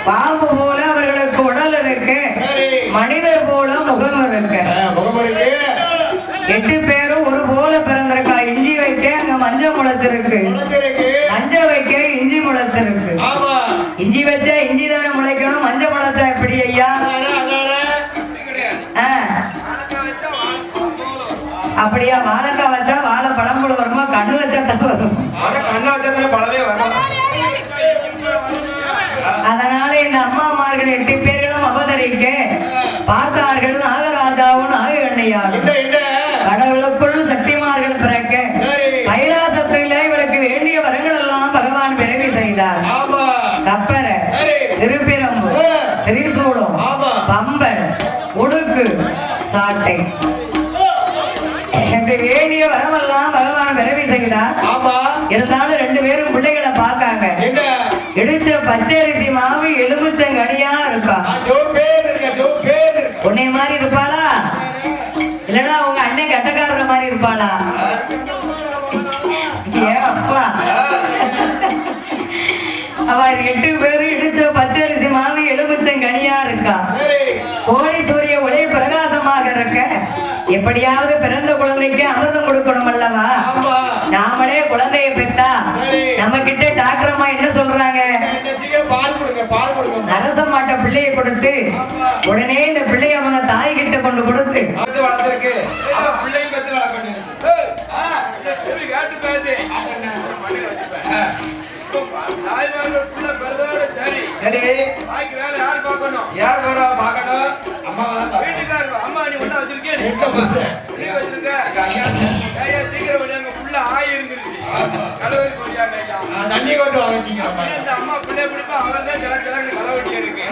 பாம்பு போல அவர்களுக்கு உடல் இருக்கு, மனிதர் போல முகம் இருக்கு. 8 பேரும் ஒரு போல பிறந்திருக்கா. இஞ்சி வைக்க அங்க மஞ்சள் முளைச்சிருக்கு, மஞ்சள் வைக்க இஞ்சி முளைச்சிருக்கு. இஞ்சி வச்சா இஞ்சி தானே முளைக்கணும், மஞ்சள் முளைச்சா எப்படி ஐயா? அப்படியா? வாழைக்காய் வச்சா வாழை பழம் போல வருமா? கண்ணு வச்சா தான் வரும். அதனால இந்த அம்மாமார்கள் 8 பேர்களும் அவதரிக்க பார்த்தார்கள். நாகராஜாவும் நாககண்ணியாரும் கடவுளுக்குள் சக்திமார்கள் பிறக்க கைலாசத்தில இவருக்கு வேண்டிய வரங்கள் எல்லாம் பகவான் பிறவி செய்தார். கப்பர, திருப்பிரம்பு, திரிசூலம், பம்பன், உடுக்கு, சாட்டை வேண்டிய வரமெல்லாம் பகவான் பிறவி செய்தார். இருந்தாலும் 2 பேரும் பிள்ளைகளை பார்க்காங்க. இடிச்ச பச்சரிசி மாவு எலுமிச்சங்கனியா இருக்கா? உன்னை மாதிரி இருப்பாளா? இல்லன்னா உங்க அண்ணன் கட்டக்காரர மாதிரி இருப்பாளா? ஏன் அப்பா அவர் 8 பேரும் இடிச்ச பச்சரிசி மாவு எலுமிச்சங்கனியா இருக்கா? கோடி சூரிய ஒளி பிரகாசமாக இருக்க எப்படியாவது பிறந்த குழந்தைக்கு அமிர்தம் கொடுக்கணும் அல்லவா? நாமளே குழந்தைய பெற்றா நம்ம கிட்ட டாக்டர் அம்மா என்ன சொல்றாங்க? அரச மாட்ட பிள்ளையை கொடுத்து உடனே இந்த பிள்ளைய அவங்க தாய் கிட்ட கொண்டு கொடுத்து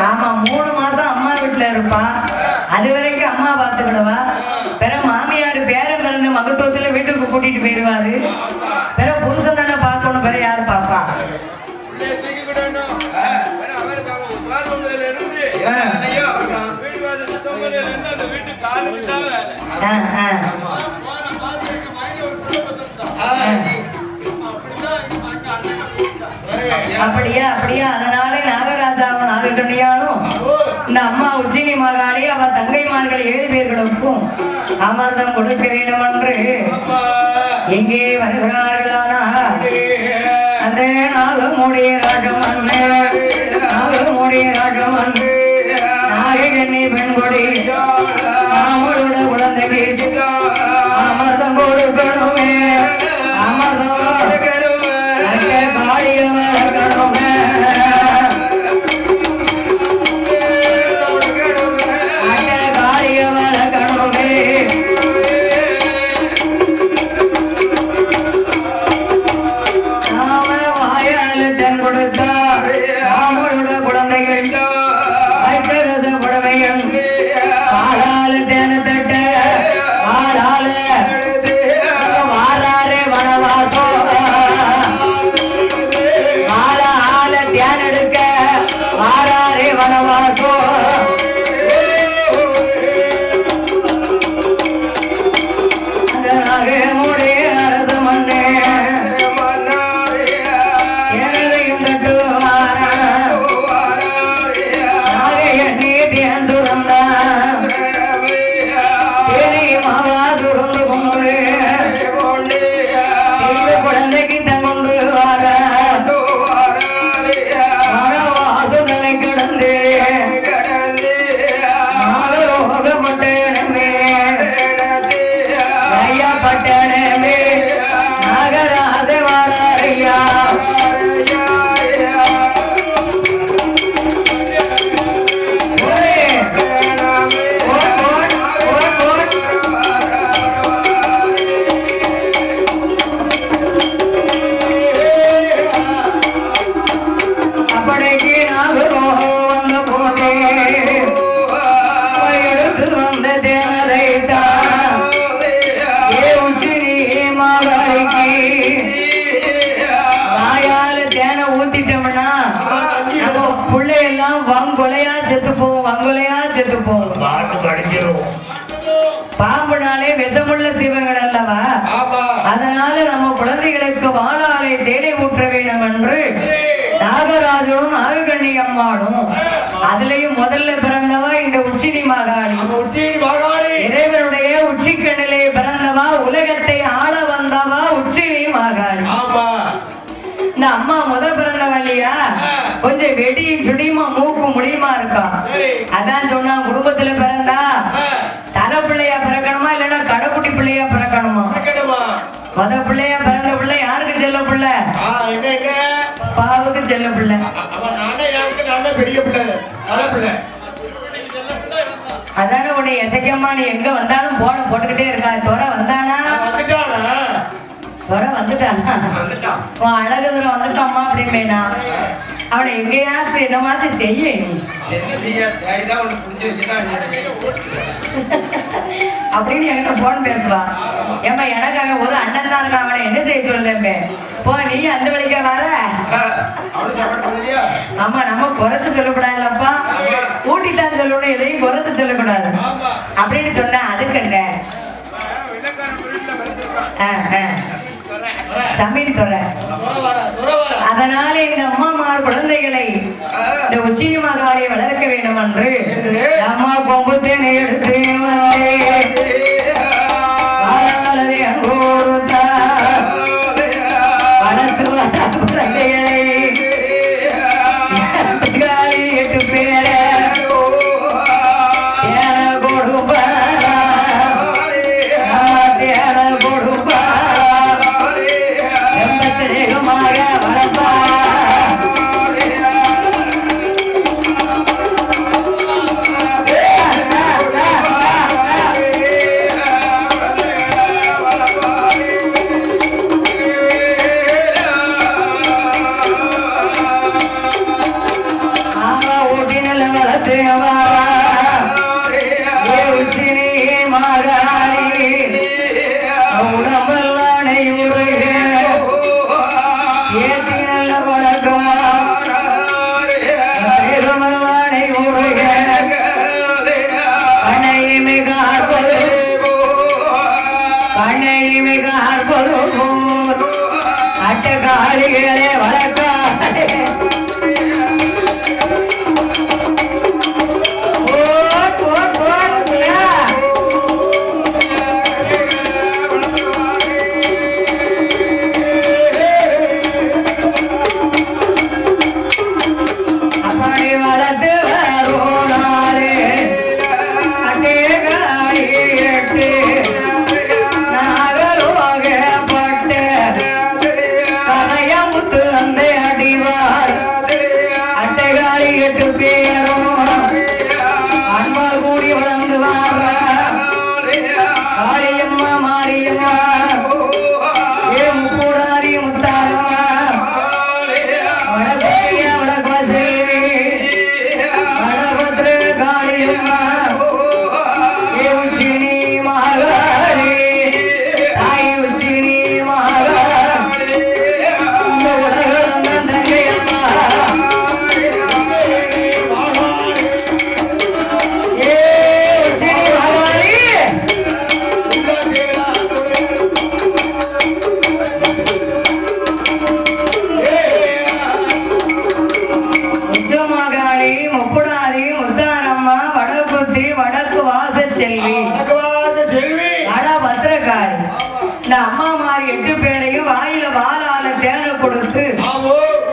ஆமா 3 மாசம் அம்மா வீட்டுல இருப்பான். அது வரைக்கும் அம்மா பாத்துக்கிடுவா. பிற மாமியார் பேரன் பிறந்த மகத்துவத்துல வீட்டுக்கு கூட்டிட்டு போயிருவாரு. பிற புருஷன் தானே பார்க்கணும், பிற யாரு பாப்பா? அப்படியா? அப்படியா? அதனால நாகராஜாவும் நாககண்ணியாரும் இந்த அம்மா உச்சினி மகாளி அவ தங்கைமார்கள் 7 பேர்களுக்கும் அமிர்தம் கொடுக்க வேண்டும் என்று எங்கே வருகிறார்களானா அந்த நாகமுடைய ராஜமன், நாகமுடைய ராஜமன், நாககண்ணி பெண்கொடி அவளோட குழந்தைக்கு அமிர்தம் கொடுக்கணுமே, அமிர்தம் பாம்புனாலே விஷமுள்ள சிவங்கள் அல்லவா? அதனால நம்ம குழந்தைகளுக்கு வாழாலை தேடி ஊற்ற வேண்டும் என்று நாகராஜனும் நாககண்ணி அம்மாளும் அதுலயும் முதல்ல பிறந்தவா இந்த உச்சினி மகாளி. இறைவனுடைய உச்சிக்கண்ணிலே பிறந்தவா, உலகத்தை ஆள வந்தவா உச்சினி மகாளி. இந்த அம்மா முத பிறந்தவா இல்லையா? கொஞ்சம் வெடி முடியுமா இருக்கா? அதான் சொன்னா குடும்பத்துல பிறந்தா தலை பிள்ளையா பிறக்கணுமா இல்லைன்னா கடைக்குட்டி பிள்ளையா பிறக்கணுமா? மொத பிள்ளையா பிறந்த பிள்ளை யாருக்கு செல்ல பிள்ளை? பாவுக்கு செல்ல பிள்ளை. அதான உன்னை எசைக்கம்மா நீ எங்க வந்தாலும் போன போட்டுக்கிட்டே இருக்கா. துறை வந்தானா? துறை வந்துட்டானா? உன் அழகு துறை வந்துட்டாம்மா அப்படிமேனா அவனை எங்கேயாச்சும் என்னமாச்சும் செய்ய அப்படின்னு என்கிட்ட போன் பேசுவா. ஏமா எனக்காக ஒரு அண்ணன் தான் இருக்கான், அவனை என்ன செய்ய சொல்லுங்க போ நீ அந்த வழிக்கா வர. ஆமா நம்ம குறைச்சு சொல்லக்கூடாதுல்லப்பா, கூட்டித்தான் சொல்லணும், எதையும் குறைச்சு சொல்லக்கூடாது அப்படின்னு சொன்ன. அதுக்குங்க சமையல் துறை. அதனால இந்த அம்மாமார் குழந்தைகளை இந்த உச்சினி மகாலை வளர்க்க வேண்டும் என்று அம்மா கொம்பு தேனை எடுத்து வளர்த்து குழந்தைகளை 8 பேரை அட்டகாரிகளே வளர்க்க இந்த அம்மா மாதிரி 8 பேரையும் வாயில வாளால தேனை கொடுத்து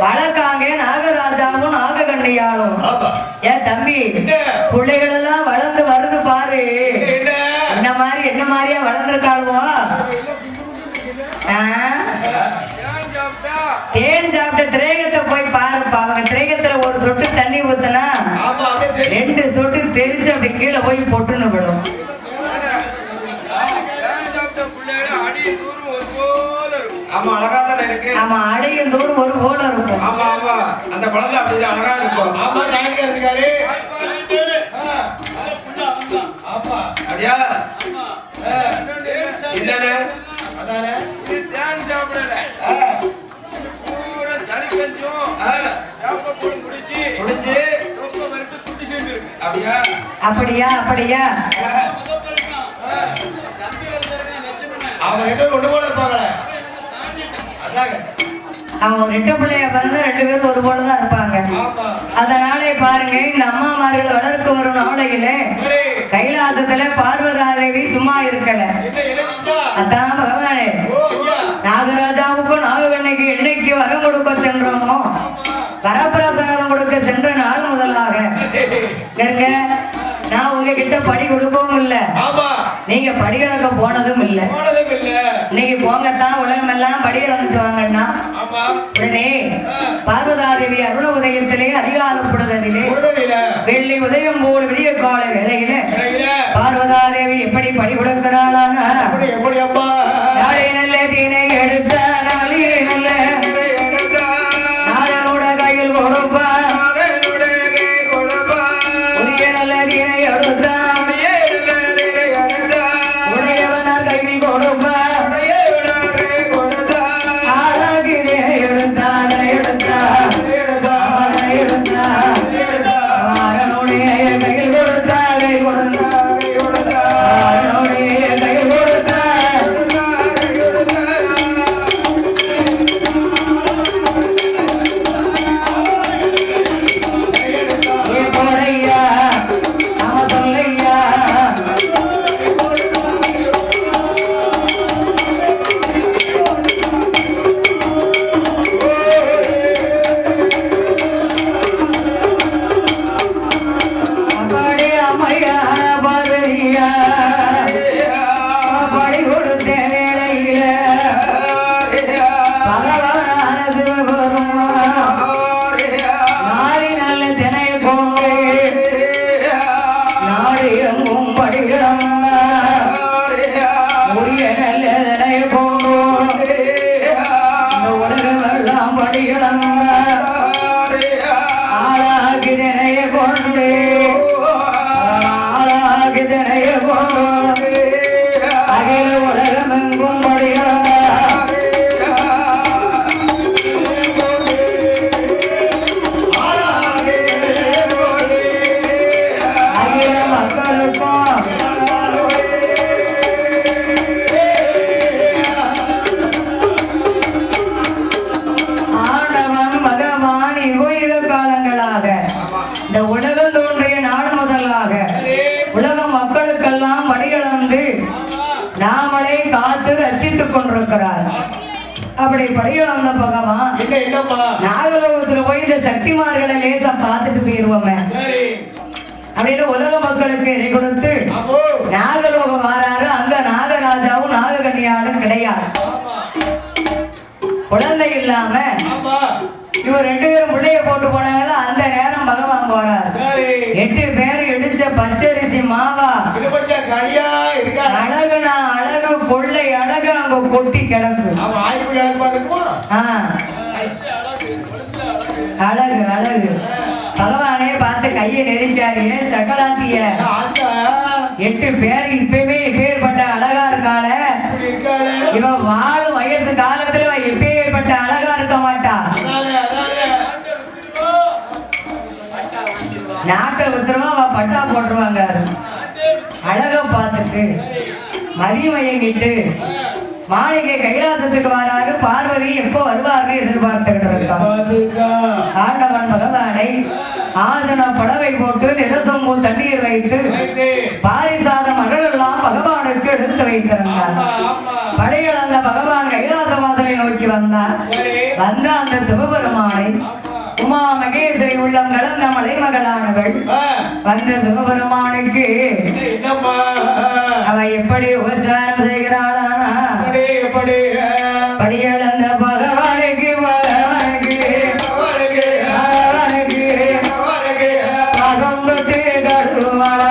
வளர்க்காங்க. நாகராஜாவும் நாககண்ணியாலும். ஏன் தம்பி பிள்ளைகள் எல்லாம் வளர்ந்து வருது பாரு, என்ன மாதிரியா வளர்ந்துருக்காளுவோ. தேன் சாப்பிட்ட திரேகத்தை போய் பாருப்பா. அவங்க திரேகத்துல ஒரு சொட்டு தண்ணி ஊத்துனா 2 சொட்டு தெரிச்சு அப்படி கீழே போய் பொட்டுன்னு விடும். ஆமா அழகா தான் இருக்கு. ஆமா அடையும் தூரம் ஒரு போல இருக்கும். ஆமா ஆமா அந்த குழந்தை அப்படியே அழகா இருக்கும். ஆமா ஜாயிங்க இருக்காரு. ஆமா அப்படியே ஆமா இல்லனே அதானே தியான் சாப்பிடல. பூரா சளி கஞ்சியும் சாப்பிட்டு குடிச்சி ரொம்ப வறுத்து குட்டி செஞ்சு அப்படியே அப்படியா அவங்க ரெண்டு ஒண்ணு போல இருப்பாங்க. அவங்க 2 பிள்ளைய பிறந்தா 2 பேரும் ஒரு போலதான் இருப்பாங்க. அதனாலே பாருங்க இந்த அம்மாமார்கள் வளர்க்க வரும் நாளையிலே கைலாசத்துல பார்வதாதேவி சும்மா இருக்கல. அதான் பகவானே நாகராஜாவுக்கும் நாககண்ணிக்கு என்னைக்கு வரம் கொடுக்க சென்றோமோ வரப்பிரசாதம் கொடுக்க சென்ற நாள் முதலாக நான் உங்ககிட்ட படி கொடுக்கவும் இல்ல, நீங்க படி கலக்க போனதும் இல்ல. நீங்க போங்கத்தான் உலகம் எல்லாம் படி கலந்துட்டு வாங்கன்னா உடனே பார்வதாதேவி அருண உதயத்திலே அதிகாரப்படுவதிலே வெள்ளி உதயம் போல் விடிய கால வேளையில பார்வதாதேவி எப்படி படி கொடுக்கிறாளான நாளை நல்ல தீனை எடுத்த நாளிலே நல்ல நாளோட கையில் கொடுப்பா உரிய நல்ல தீனை எடுத்தா உடையவனா கையில் கொடுப்பா ஆளாகினே எடுத்தான எடுத்தா எடுத்தா ஆரனுடைய கையில் கொடுத்தா கை கொடுத்தா ஆரனுடைய கையில் கொடுத்தா இந்த உலகம் தோன்றிய நாடு முதலாக உலக மக்களுக்கெல்லாம் படிகளந்து நாமளே காத்து ரசித்துக் கொண்டிருக்கிறார். அப்படி படிகளந்த பகவான் நாகலோகத்துல போய் இந்த சக்திமார்களை லேசா பார்த்துட்டு போயிருவோமே அப்படின்னு உலக மக்களுக்கு இறை கொடுத்து நாகலோகம் வாராரு. அங்க நாகராஜாவும் நாககன்னியாரும் கிடையாது, குழந்தை இல்லாம இவர் 2 பேரும் முள்ளைய போட்டு போனாங்களா. அந்த நேரம் பகவான் போறாரு. 8 பேர் இடிச்ச பச்சரிசி மாவா அழகுனா அழகு கொள்ளை அழகு அங்க கொட்டி கிடக்கு. அழகு அழகு பகவானே பார்த்து கையை நெருங்கிட்டாரு. சக்கலாத்திய 8 பேர் இப்பவே இப்பேற்பட்ட அழகா இருக்காள, இவன் வாழும் வயசு காலத்துல எப்பேற்பட்ட அழகா இருக்க மாட்டா. நாட்டை உத்தரவா அவன் பட்டா போட்டுருவாங்க. அழக பார்த்துட்டு மதிமயங்கிட்டு மாளிகை கைலாசத்துக்கு வராரு. பார்வதி எப்போ வருவாரு எதிர்பார்த்துக்கிட்டு இருக்கான். ஆண்டவன் பகவானை ஆசன படவை போட்டு நிரசம்பூ தண்ணீர் வைத்து பாரிசாத மகள் எல்லாம் பகவானுக்கு எடுத்து வைத்திருந்தார். படைகள் அந்த பகவான் கைலாச வாசலை நோக்கி வந்தார். வந்த அந்த சிவபெருமானை உமா மகேஸ்வரி உள்ளம் கலந்த மலைமகளானவள் வந்த சிவபெருமானுக்கு அவ எப்படி உபச்சாரம் செய்கிறாளானா படிகள் அந்த பகவானுக்கு பகம்பட்டு கடுவாள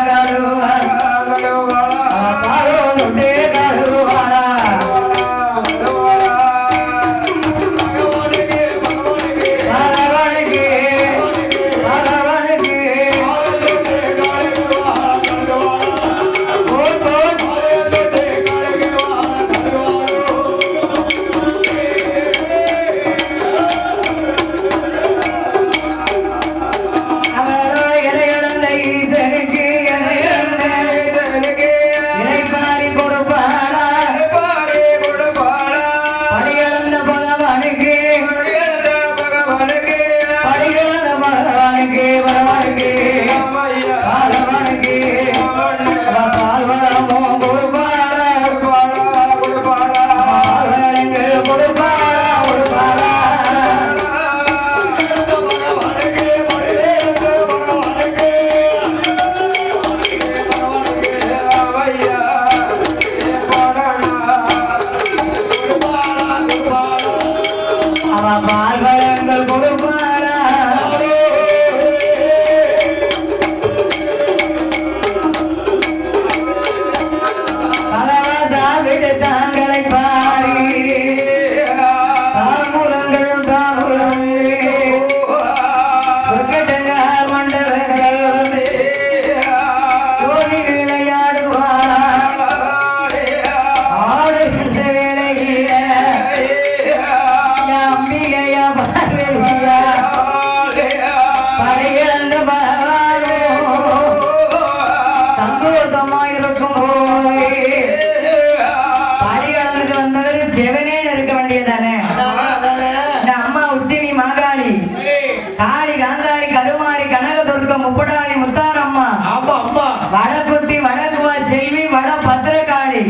முப்படாதி முத்தாரம்மா, ஆமா அம்மா வடக்குத்தி வடக்குவா செல்வி வட பத்திரகாளி.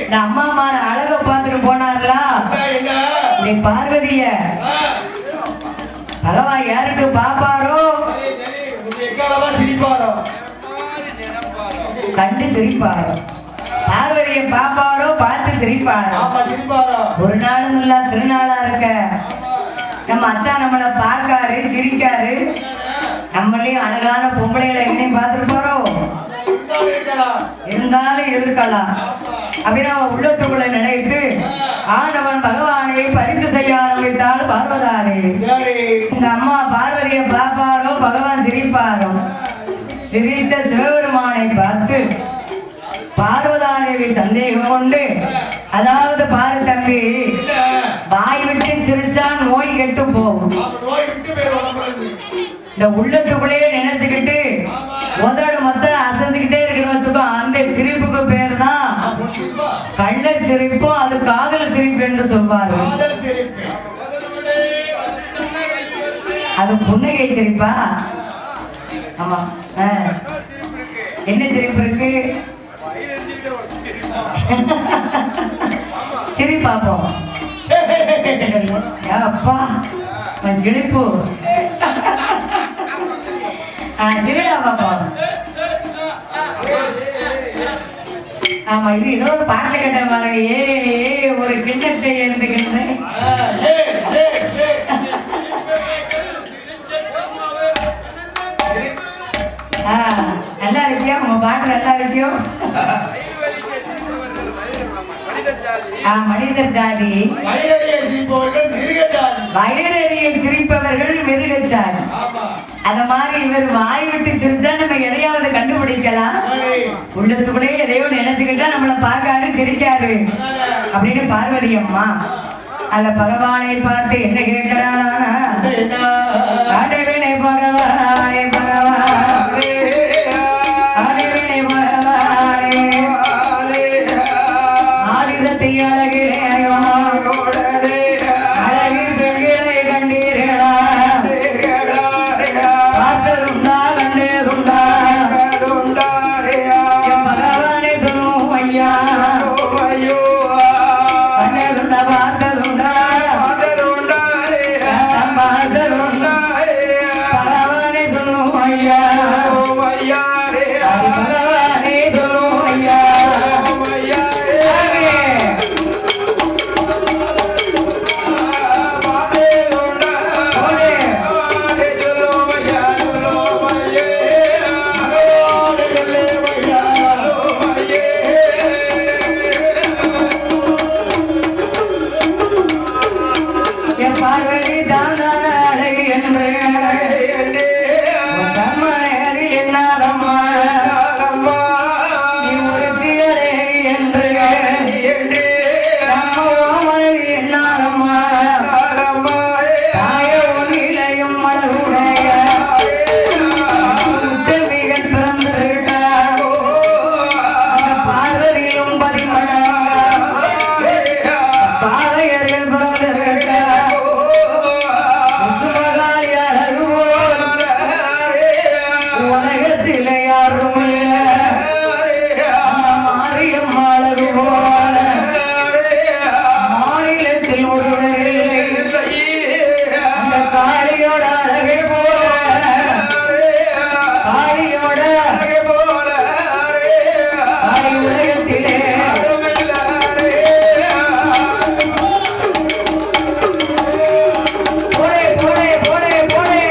இந்த அம்மா மாற அழக பார்த்துட்டு போனார்களா? நீ பார்வதிய பகவான் யாருக்கு பாப்பாரோ சிரிப்பாரோ கண்டு சிரிப்பாரோ, பார்வதிய பாப்பாரோ பார்த்து சிரிப்பாரோ. ஒரு நாளும் இல்ல திருநாளா இருக்க நம்ம அத்தா நம்மளை பார்க்காரு சிரிக்காரு. நம்மளையும் அழகான பொம்பளைகளை என்னையும் பார்த்துட்டு போறோம், இருந்தாலும் இருக்கலாம் அப்படின்னு அவன் உள்ளத்துக்குள்ள நினைத்து ஆண்டவன் பகவானை பரிசு செய்ய ஆரம்பித்தால் பார்வதாரே. இந்த அம்மா பார்வதியை பார்ப்பாரோ பகவான் சிரிப்பாரோ. சிரித்த சிவபெருமானை பார்த்து பார்வதாதேவி சந்தேகம் கொண்டு, அதாவது பாரு தம்பி, வாய் விட்டு சிரிச்சா நோய் கெட்டு போகும். இந்த உள்ளத்துக்குள்ளேயே நினைச்சுக்கிட்டு உதடு மொத்தம் அசைஞ்சுக்கிட்டே இருக்குன்னு வச்சுக்கோ, அந்த சிரிப்புக்கு பேர் தான் கள்ள சிரிப்பும் அது காதல் சிரிப்பு என்று சொல்வாரு. அது புன்னகை சிரிப்பா? ஆமா. என்ன சிரிப்பு இருக்கு? சிரி பாப்போம். அப்பா சிரிப்பு சிரிடா பாப்போம். ஆமா, இது ஏதோ ஒரு பாட்டு கேட்ட மாதிரி ஒரு கிண்ணத்தை எழுந்துக்கின்றேன். நல்லா இருக்கியா? உங்க பாட்டு நல்லா இருக்கியோ? மனிதர் ஜாதி, வயிறறிய சிரிப்பவர்கள் மிருக ஜாதி. அத மாதிரி இவர் வாய் விட்டு சிரிச்சா நம்ம எதையாவது கண்டுபிடிக்கலாம். உள்ளத்துக்குள்ளே எதையோ நினைச்சுக்கிட்டா நம்மளை பார்க்காரு சிரிக்காரு அப்படின்னு பார்வதி அம்மா அந்த பகவானை பார்த்து என்ன கேட்கிறானா? ஆடவினை பகவானே பகவானே, ஆடவினை பகவானே, ஆதிசக்தி அழகிலே அழகில் பெண்களை கண்டீர்களா? பார்த்ததுண்டா கண்டதுண்டா? பகவானே சொல்லும் ஐயா, கண்டதுண்டா பார்த்ததுண்டா? பார்த்ததுண்டா? பகவானே சொல்லும் ஐயா, பகவானே சொல்லும் ஐயா. பார்வதி தான் அழகு என்று தம்மனேறி என்னாதம்மா, நீ ஒருத்தி அழகு என்று தம்மோமனி என்னாதம்மா, தாய உன்னிலையும் அழகுடைய முத்தமிகள் பிறந்திருக்க பார்வதியும் பதிமணங்க பாதையர்கள் பிறந்திருக்க உலகத்திலே யாரும் மாறியும் அழகு போல மாநிலத்தில் ஒருவரை அந்த காளியோட அழகை போல காளியோட காளி உலகத்திலே போடே போடே போடே போடே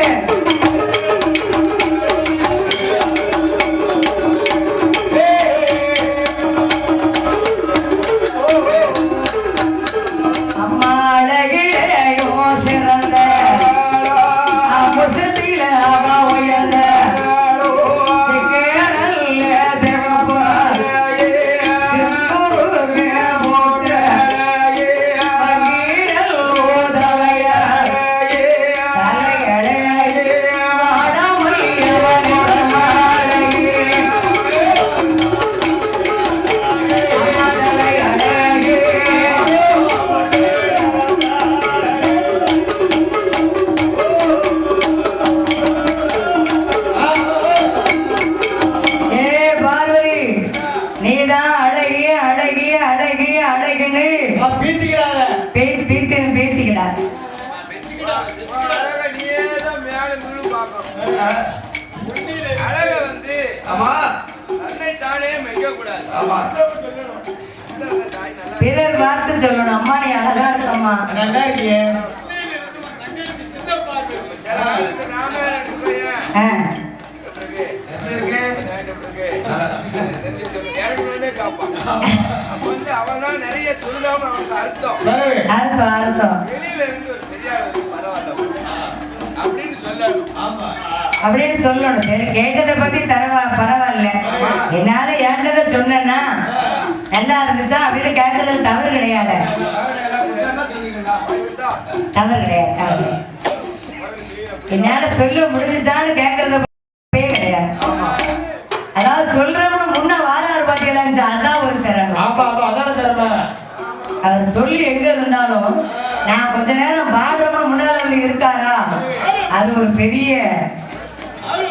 ஆமா தன்னை தானே மெய்ய கூடாது. ஆமா பிறர் பார்த்து சொல்லணும் அம்மா நீ அழகா இருக்கம்மா. நல்லா இருக்கியே. நாம ரெண்டு பையன் ஆ, எப்படி இருக்கு? காப்பான். அப்ப வந்து அவன் நிறைய சொல்லாம அவனுக்கு அர்த்தம் அர்த்தம் அர்த்தம் வெளியில இருந்து ஒரு தெரியாது பரவாயில்ல அப்படின்னு சொல்லணும். ஆமா அப்படின்னு சொல்லணும். சரி கேட்டதை பத்தி பரவாயில்ல, என்னால ஏண்டதை சொன்னேன்னா நல்லா இருந்துச்சா அப்படின்னு கேட்கறது தவறு கிடையாது. தவறு கிடையாது. என்னால சொல்ல முடிஞ்சுச்சான்னு கேட்கறது கிடையாது. அதாவது சொல்றவங்க முன்ன வாராரு பாத்தீங்களா, அதான் ஒரு திறமை. ஆமா ஆமா அதான திறமை. அவர் சொல்லி எங்க இருந்தாலும் நான் கொஞ்ச நேரம் பாடுறவங்க முன்னால வந்து இருக்காரா, அது ஒரு பெரிய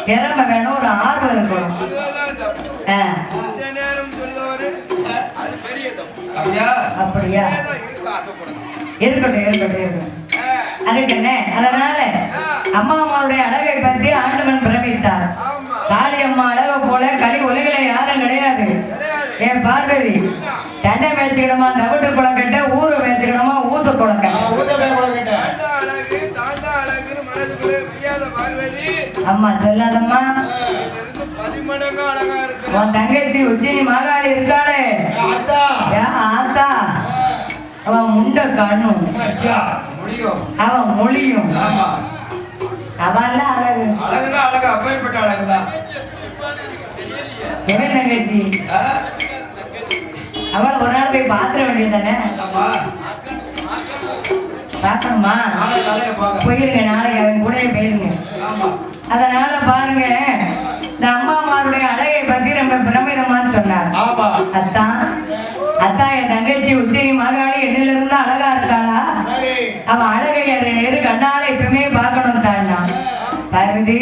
திறமை வேணும், ஒரு ஆர்வம் இருக்கணும். இந்த நேரம் சொல்லுவாரு அது பெரிய தப்பு. அப்படியா? இருக்க ஆசைப்படணும். இருக்கட்டும் இருக்கட்டும் இருக்கட்டும். அதுக்கு என்ன, அதனால அம்மா அம்மாவுடைய அழகை பற்றி ஆண்டவன் பிரமித்தார். காளி அம்மா அழகை போல களி உலகில யாரும் கிடையாது. என் பார்வதி தண்டை மேய்ச்சிக்கிடமா தவிட்டு குளக்கட்ட, ஊரு மேய்ச்சிக்கிடமா ஊச குளக்கட்ட. அம்மா சொல்லாதம்மா, உன் தங்கச்சி உச்சினி மாகாளி இருக்காளே ஆத்தா, அவன் முண்டை காணும், அவன் மொழியும், அவன் அழகு அழகா அப்பேற்பட்ட அழகுதான். என்ன தங்கச்சி, அவன் ஒரு நாள் போய் பாத்திர வேண்டியது தானே. பாக்கணுமா? போயிருங்க, நாளைக்கு அவன் கூட போயிருங்க. அதனால பாருங்க, இந்த அம்மா அம்மாருடைய அழகை பத்தி ரொம்ப பிரமிதமான்னு சொன்னார். அத்தான் அத்தான் என் தங்கச்சி உச்சினி மகாளி என்னில இருந்து அழகா இருக்காளா, அவன் அழகை இரு கண்ணால இப்பவுமே பார்க்கணும் தான்னா. பார்வதி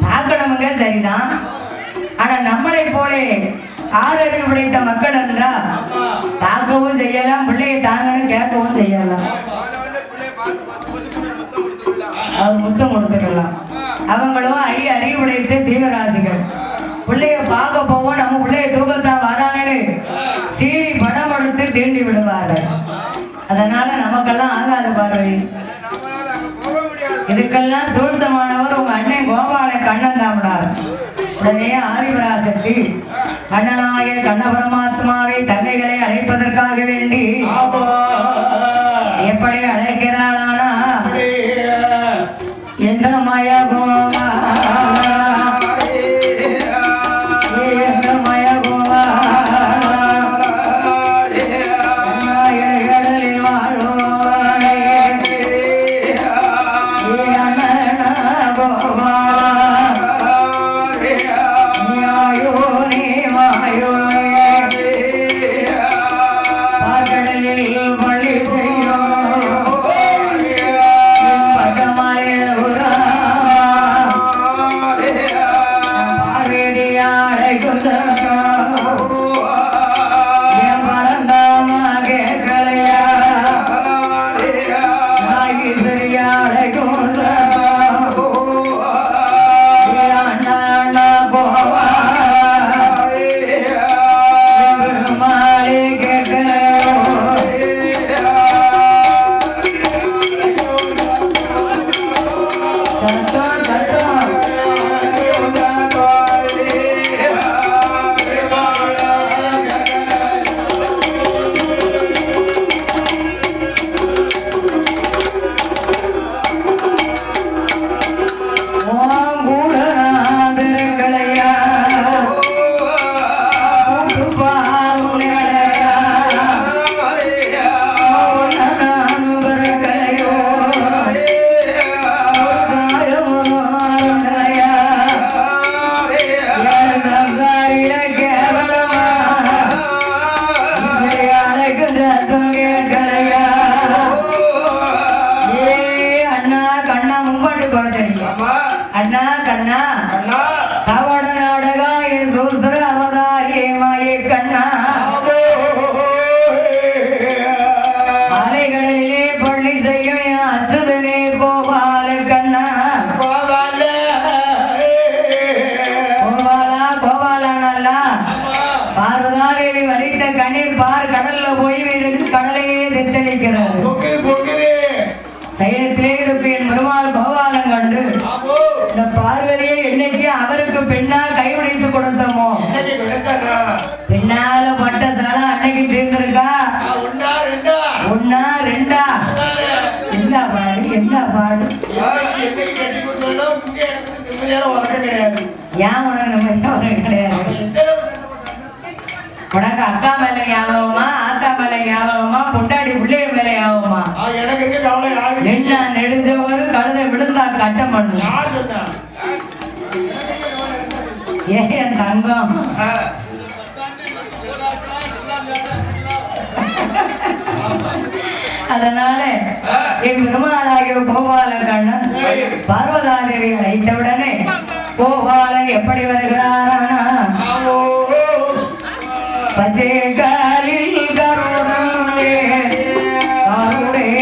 பார்க்கணுங்க சரிதான், ஆனா நம்மளை போலே ஆதரவு படைத்த மக்கள் என்றா தாக்கவும் செய்யலாம், பிள்ளையை தாங்கன்னு கேட்கவும் செய்யலாம், அவங்க முத்தம் கொடுத்துக்கலாம். அவங்களும் அறிவு உடைத்த சீவராசிகள். பிள்ளைய பார்க்க போவோம், நம்ம பிள்ளைய தூக்கத்தான் வராங்கன்னு சீரி படம் எடுத்து தீண்டி விடுவார்கள். அதனால நமக்கெல்லாம் ஆகாத பார்வை. இதுக்கெல்லாம் சூழ்ச்சமானவர் உங்க அண்ணன் கோபால கண்ணன் தாமடார். உடனே ஆதிபராசக்தி கண்ணனாய கண்ண பரமாத்மாவை தங்கைகளை அழைப்பதற்காக வேண்டி எப்படி அழைக்கிறாளானா, எந்த மய கோவா எந்த மய கோவா கடலில் வாழ்வோனே கோவா நியாயோ நீ வாயோ கடலில் வழி செய்யோ பார் கடல்ல போய் கடலையே தெத்தளிக்கிறது. சைலத்திலே இருப்பேன் பெருமாள் பகவானம் கண்டு இந்த பார்வதியை என்னைக்கு அவருக்கு பெண்ணா கைவிடித்து கொடுத்தோமோ பெண்ணால பட்டதால அன்னைக்கு தீர்ந்திருக்கா. ஒன்னா ரெண்டா என்ன பாடு என்ன பாடு ஏன் உனக்கு நம்ம கிடையாது. உனக்கு அக்கா மேல ஞாபகமா ஆத்தா மேல ஞாபகமா பொண்டாடி பிள்ளைய மேல ஞாபகமா என்ன நெடுஞ்சவரு கழுதை விழுந்தா கட்டம் பண்ணு ஏன் தங்கம் அதனால என் பெருமாளாகிய கோபால கண்ணன் பார்வதாதேவி அழைத்தவுடனே கோபாலன் எப்படி வருகிறாரானா பச்சை காலில் கருணே கருணே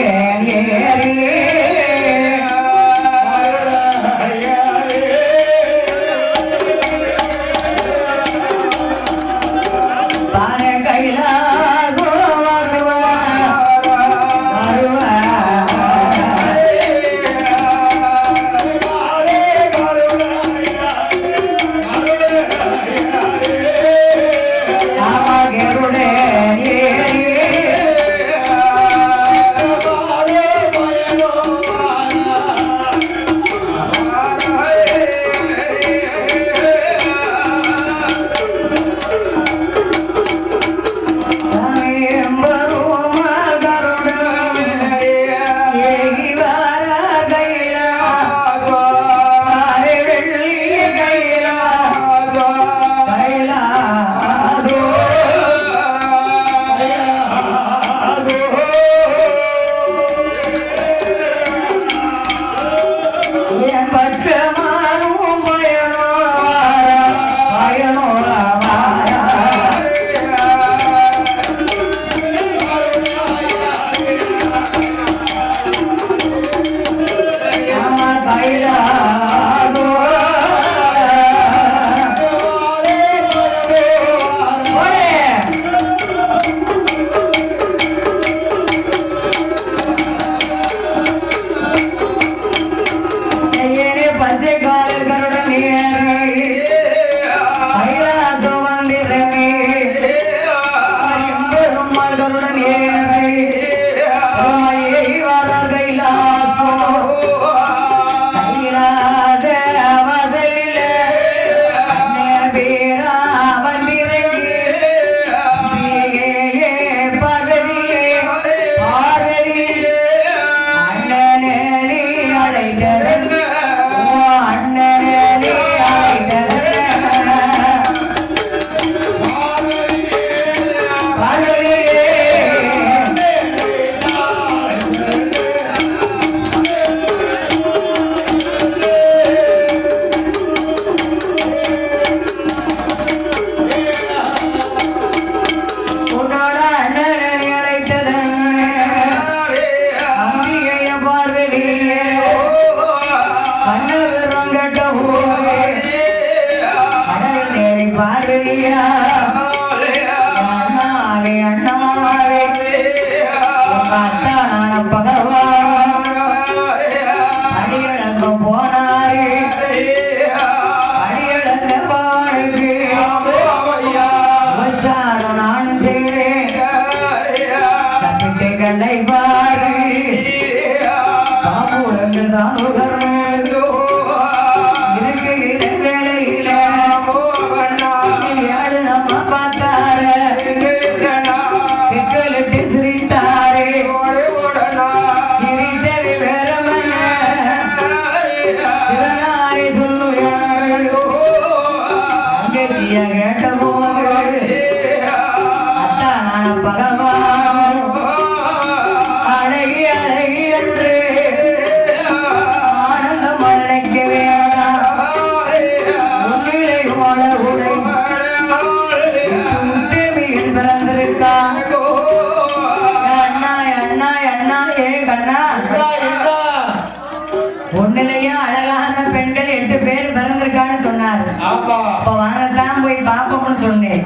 ஒண்ணுலயும் அழகான பெண்கள் 8 பேர் பிறந்திருக்கான்னு சொன்னாரு. அப்ப வாங்கத்தான் போய் பாப்போம்னு சொன்னேன்.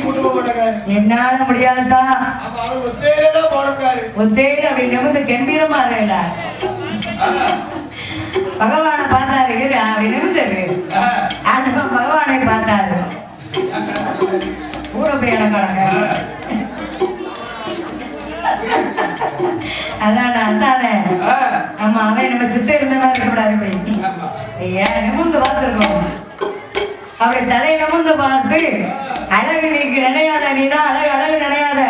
கூட்டு போக மாட்டாங்க. என்னால முடியாதுதா. அப்ப அவர் ஒத்தையில போடுறாரு. ஒத்தையில அப்படி நிமிந்து கம்பீரமா இருக்கல. பகவானை பார்த்தாரு, அப்படி நிமிந்தாரு. ஆண்டவன் பகவானை பார்த்தாரு. கூட போய் எனக்கானங்க. அதானே ஆமா, அவன் நம்ம சித்த இருந்ததா இருக்கக்கூடாது. ஏன் நிமிந்து பார்த்துருக்கோம். அப்படி தலை நிமிந்து பார்த்து, அழகு நீக்கு நினையாத, நீதான் அழகு அழகு நினையாத.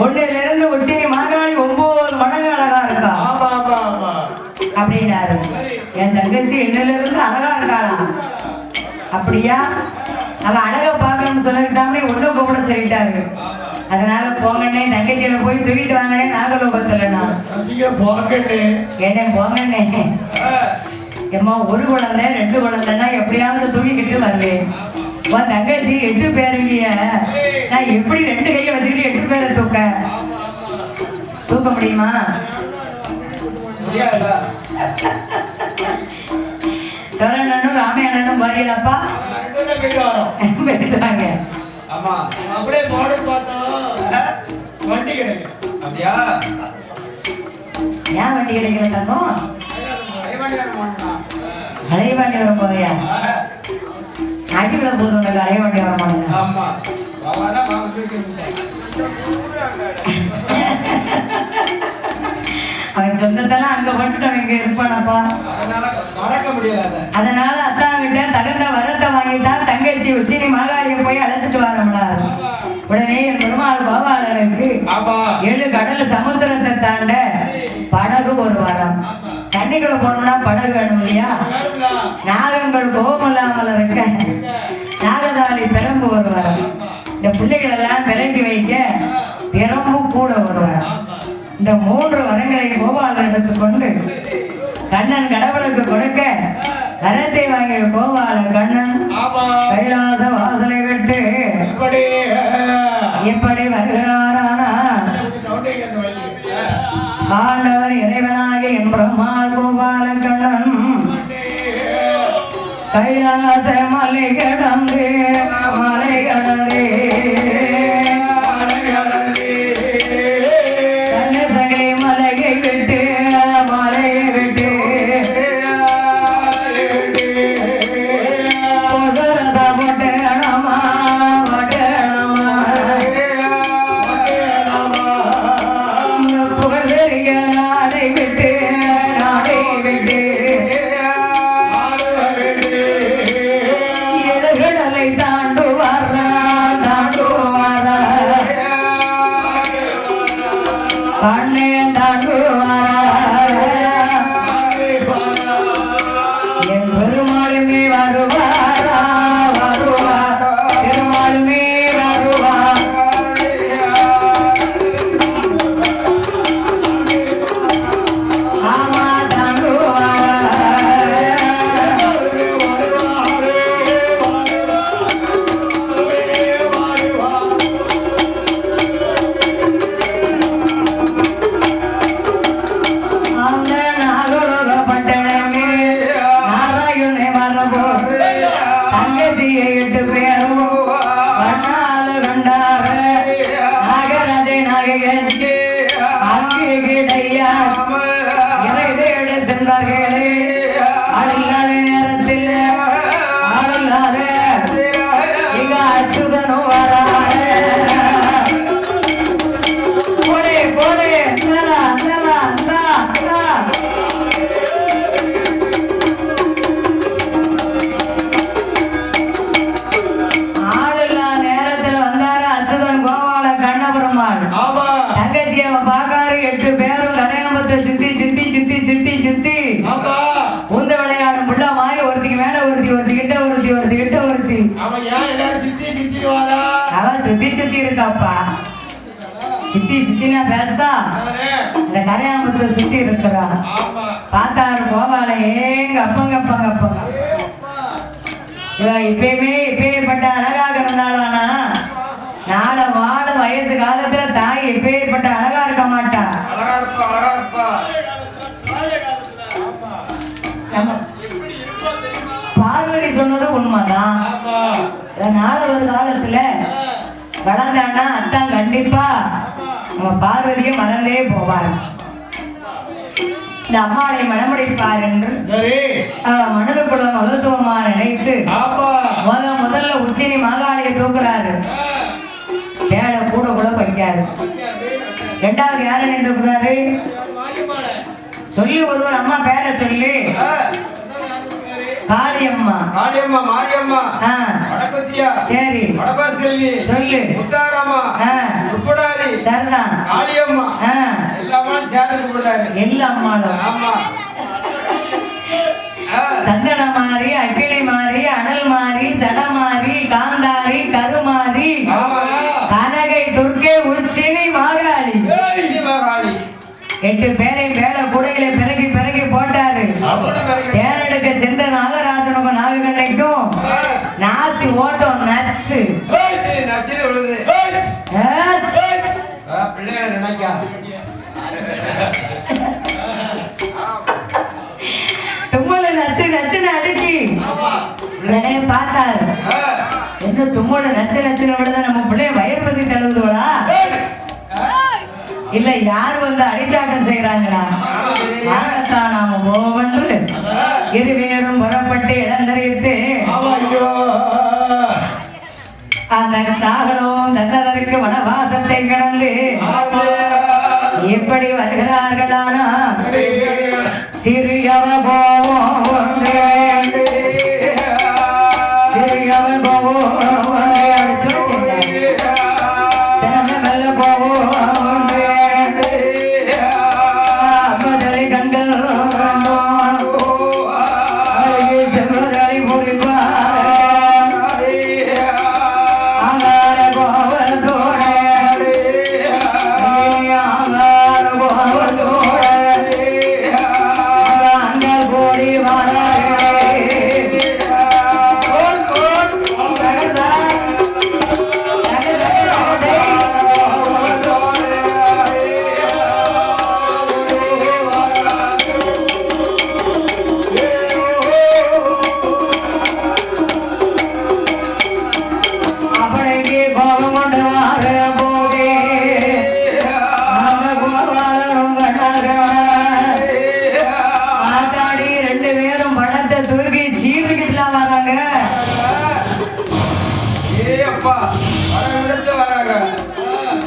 ஒண்ணுல இருந்து உச்சினி மாகாளி 9 மடங்கு அழகா இருக்கா அப்படின்னாரு. என் தங்கச்சி என்னல இருந்து அழகா இருக்காளா? அப்படியா? அவன் அழகை பார்க்கணும்னு சொன்னதுதாமே ஒண்ணு கூப்பிட சொல்லிட்டாரு. அதனால போங்கண்ணே, தங்கச்சியில போய் தூக்கிட்டு வாங்கண்ணே. நாகலோகத்துல நான் என்ன போங்கண்ணே. எம்மா, ஒரு குழந்தை 2 குழந்தைன்னா எப்படியாவது தூக்கிக்கிட்டு வருவேன். உன் தங்கச்சி 8 பேர் இல்லையா? நான் எப்படி 2 கையை வச்சுக்கிட்டு 8 பேரை தூக்க முடியுமா? தோரணனும் ராமையண்ணனும் வரீங்களப்பா? போயிட்டாங்க. ஆமா, அப்படியே மாடல் பார்த்தோம். வண்டி கிடைக்கு. அப்படியா? ஏன் வண்டி கிடைக்கல தங்கம்? அலைவாண்டி வர போறியா? அடிவிட போதும் உனக்கு அலைவாண்டி வர மாட்டேங்க. ஆமா, அவன் சொந்தத்தெல்லாம் அங்க போட்டுட்டு இங்க இருப்பானப்பா. மறக்க முடியல. அதனால அத்தா கிட்ட தகுந்த வரத்தை வாங்கித்தான் தங்கச்சி உச்சினி மாகாளியை போய் அழைச்சிட்டு வரமுடாது. உடனே என் பெருமாள் கோபாலனுக்கு 7 கடல் சமுத்திரத்தை தாண்ட படகு ஒரு வரம். தண்ணிக்குள்ள போனோம்னா படகு வேணும் இல்லையா? நாகங்கள் கோபமில்லாமல் இருக்க நாகதாளி பெரம்பு ஒரு வரம். இந்த பிள்ளைகள் எல்லாம் பிறங்கி வைக்க பெரம்பு கூட ஒரு வரம். இந்த 3 வரங்களை கோபாலன் எடுத்துக்கொண்டு கண்ணன் கடவுளுக்கு கொடுக்க வரத்தை வாங்கிய கோபால கண்ணன் கைலாச வாசலை விட்டு எப்படி வருகிறாரானா, ஆண்டவர் இறைவனாக என் பிரம்மா கோபால கண்ணன் கைலாச மலை கடந்து மலை கடந்தே மலையை விட்டு மலையை விட்டு சித்தி சித்தினா பேசுதா இந்த கரையாம்புத்த சுத்தி இருக்கிறா. பார்த்தாரு கோபால ஏங்க அப்பங்க அப்பங்க அப்பங்க. இப்பேற்பட்ட அழகாக இருந்தாலானா நாளை வாழ வயசு காலத்துல தாய் இப்பேற்பட்ட அழகா இருக்க மாட்டா. பார்வதி சொன்னது உண்மைதான். நாளை ஒரு காலத்துல வளர்ந்தான்னா அத்தான் கண்டிப்பா நம்ம பார்வதியை மறந்தே போவார். இந்த அம்மாவை மனமுடிப்பார் என்று மனதுக்குள்ள மகத்துவமா நினைத்து முதல்ல உச்சினி மாகாளியை தூக்குறாரு. பேட கூட கூட வைக்காரு. ரெண்டாவது யார நின்றுக்குறாரு சொல்லி ஒருவர் அம்மா பேரை சொல்லி காளியம்மா காளியம்மா மாரியம்மா வடக்குத்தியா சரி வடபாசெல்வி சொல்லு முத்தாரம்மா உப்படாரி சரிதான் காளியம்மா எல்லாமே சேர்த்து கூப்பிடுறாரு. எல்லா அம்மாளும் ஆமா சந்தன மாறி அக்கிளி மாறி அனல் மாறி சட மாறி காந்தாரி கருமாறி கனகை துர்க்கை உச்சினி மாகாளி மாகாளி 8 பேரை வேட குடையில பிறகி பிறகி போட்டாரு. தேரெடுக்க சென்ற நாகராஜனுக்கும் நாகக்கண்ணைக்கும் நாசி ஓட்டம் நச்சு நச்சு விழுது பிள்ளைகளை நினைக்கா தும்மல நச்சு நச்சுன்னு அடுக்கி பார்த்தாரு. என்ன தும்மோட நச்சு நச்சுன்னு விடுதா நம்ம பிள்ளைய வயிறு பசி தழுவுதோடா இல்ல யார் வந்து அடிச்சாட்டம் செய்யறாங்களா ஆகத்தான் நாம போவென்று இருவேரும் புறப்பட்டு இழந்தறிவித்து அந்த தாகலவும் தன்னதற்கு வனவாசத்தை கடந்து எப்படி வருகிறார்களானா சிறியவ போவோம் சிறியவ போவோம்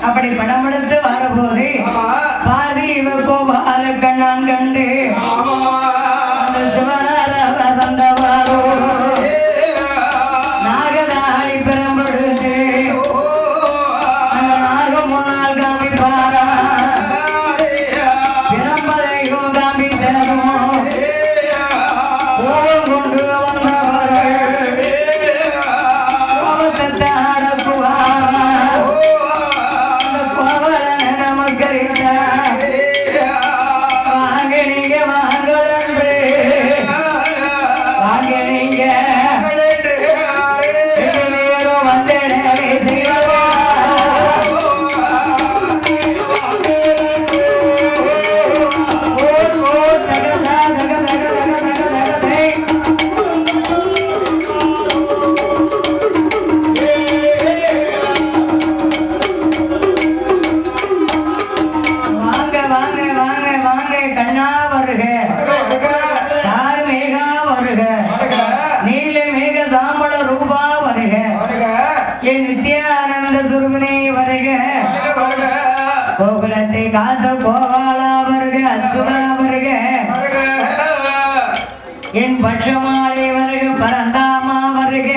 அப்படி படம் எடுத்து வரபோது பாதி இவக்கோ பாருக்க நான் கண்டு சிவனாரோ நாகதாளி பெரும்படுத்து நாக முன்னால் காமிப்பாரா பிரம்பதையும் காமித்தனும் கோபம் கொண்டு வந்தவர் கோபத்தை அடக்குவார் கோகுலத்தை காத்த கோபாலா வருக அச்சுதா வருக என் பட்சமாலை வருக பரந்தாமா வருக